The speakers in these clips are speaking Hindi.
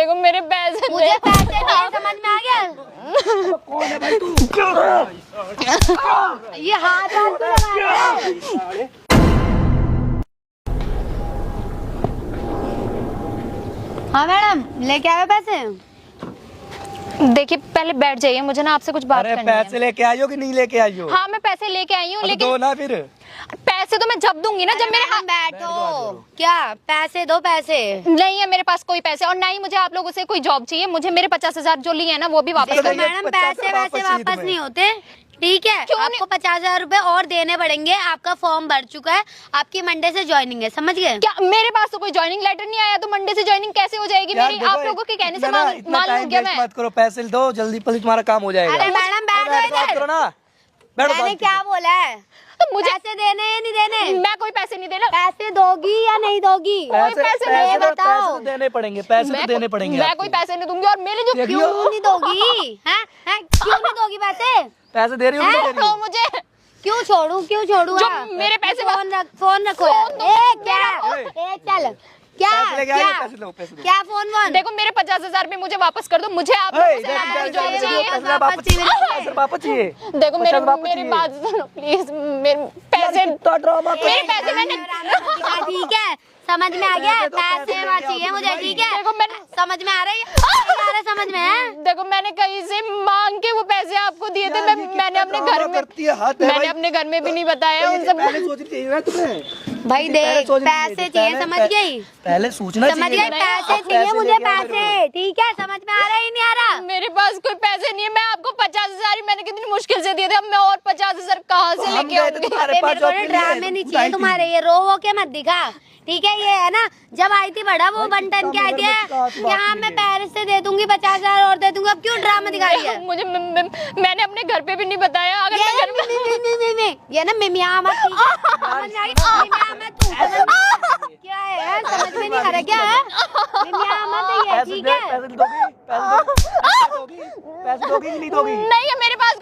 देखो मेरे पैसे मुझे पैसे नहीं, समझ में आ गया? कौन है भाई तू? ये हाथ क्यों लगा रहे? हाँ मैडम, लेके आए पैसे? देखिए पहले बैठ जाइए, मुझे ना आपसे कुछ बात अरे करनी है। पैसे लेके आई हो कि नहीं लेके आई हो? हाँ मैं पैसे लेके आई हूँ, लेकिन दो ना फिर। पैसे तो मैं जब दूंगी ना जब मेरे हाथ। बैठो। क्या पैसे दो? पैसे नहीं है मेरे पास कोई पैसे, और ना ही मुझे आप लोगों से कोई जॉब चाहिए। मुझे मेरे 50,000 जो लिए हैं ना वो भी वापस देखो कर दो। मैडम, पैसे वैसे वापस नहीं होते, ठीक है? आपको 50,000 रुपए और देने पड़ेंगे। आपका फॉर्म भर चुका है, आपकी मंडे से ज्वाइनिंग है, समझ गए? क्या मेरे पास तो कोई ज्वाइनिंग लेटर नहीं आया, तो मंडे से ज्वाइनिंग कैसे हो जाएगी मेरी? आप लोगों के कहने से मालूम हो गया मैं। मत करो, पैसे दो जल्दी, पहले तुम्हारा काम हो जाएगा। अरे मैडम बैठो बात करो इधर। ना, बैठो। मैंने क्या बोला है? तो मुझे पैसे देने या नहीं देने? मैं कोई पैसे नहीं देना। पैसे दोगी या नहीं दोगी? पैसे नहीं, बताओ। तो देने पड़ेंगे, पैसे तो देने पड़ेंगे। मैं कोई पैसे नहीं दूंगी, और मेरे जो देखियो। क्यों नहीं दोगी? हैं? क्यों नहीं दोगी पैसे? पैसे दे रही हो कि नहीं दे रही हो? तो मुझे क्यों छोड़ू? क्यों छोड़ू? जो हाँ? मेरे पैसे फोन रखो यार। फोन तो ए, मेरा क्या? ए, चल क्या? पैसे लेके आइए, क्या? पैसे लो, पैसे दो। क्या फोन वोन? देखो मेरे 50,000 भी मुझे वापस कर दो। मुझे आप लोगों से ना कोई जॉब चाहिए। पैसे वापस चाहिए। देखो मेरे मेरी बात सुनो प्लीज। मेरे पैसे मेरे पैसे मैंने ठीक है, समझ में आ गया? पैसे चाहिए मुझे, ठीक है? देखो मैंने समझ में आ रही है? नहीं आ रहा समझ में? है? देखो मैंने कहीं से मांग के वो पैसे आपको दिए थे। मैंने अपने घर में मैंने अपने घर में भी नहीं बताया उन सब। पहले सोचनी चाहिए ना तुम्हें। भाई देख, पैसे चाहिए, समझ गई? पहले सोचना समझ चाहिए। गई? पैसे चाहिए मुझे, पैसे, ठीक है? समझ में आ रहा है नहीं आ रहा? मेरे पास कोई पैसे नहीं है। मैं आपको 50,000 मैंने कितनी मुश्किल से दिए थे। अब मैं और 50,000 कहाँ से लेके आऊंगी? मेरे को ना ड्रामे नहीं चाहिए तुम्हारे, ये रो के मत दिखा, ठीक है? ये है ना, जब आई थी बड़ा वो बंटन के आई थी यहाँ मैं पैरिस से दे दूंगी 50,000 और दे दूंगी। अब क्यों ड्रामा दिखाई है? मुझे मैंने अपने घर पे भी नहीं बताया। अगर मैं घर में ये ना मिमिया मत, ठीक है? समझ में आ गई? मिमिया मत तू, क्या है? समझ में नहीं आ रहा क्या है? मिमिया मत ये, ठीक है? पैसे दोगी कि नहीं दोगी? नहीं है मेरे पास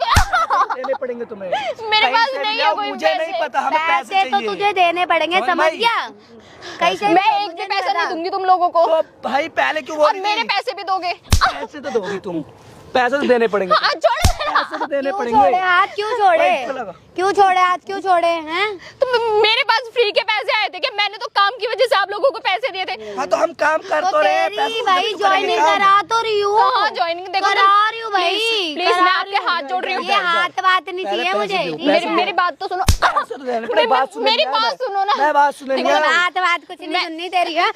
देने पड़ेंगे तुम्हें। मेरे पास नहीं है कोई मुझे नहीं पता, हमें पैसे पैसे तो चाहिए। तुझे देने पड़ेंगे, समझ गया? कहीं से मैं एक भी पैसा नहीं दूंगी तुम लोगों को। तो भाई पहले क्यों बोल और रही मेरे थी? पैसे भी दोगे? पैसे तो दोगी तुम, पैसे तो देने पड़ेंगे। हाथ छोड़ देना। पैसे तो देने क्यों पड़ेंगे। छोड़े हाथ? क्यों छोड़े? क्यों छोड़े हाथ? क्यों छोड़े हैं? तो मेरे पास फ्री के पैसे आए थे क्या? मैंने तो काम की वजह से आप लोगों को पैसे दिए थे। हाँ तो हम काम कर तो तो रहे हैं, तेरी पैसे भाई तो ज्वाइनिंग करेंगे करा तो रही हूँ। कहाँ ज्वाइनिंग? देखो करा रही हूँ भाई, प्लीज मैं करा आपके रही हूँ। हाथ जोड़ रही हूँ। ये हाथ बात नहीं पहले चाहिए पैसे मुझे, दो, ठीक मेरी है? मेरी बात तो सुनो। पैसे तो देने पड़ेंगे। बात सुनेंगे मेरी ना, बात सुनो ना। मैं बात सुनेंगे। हाथ बात कुछ नहीं सुननी तेरी है।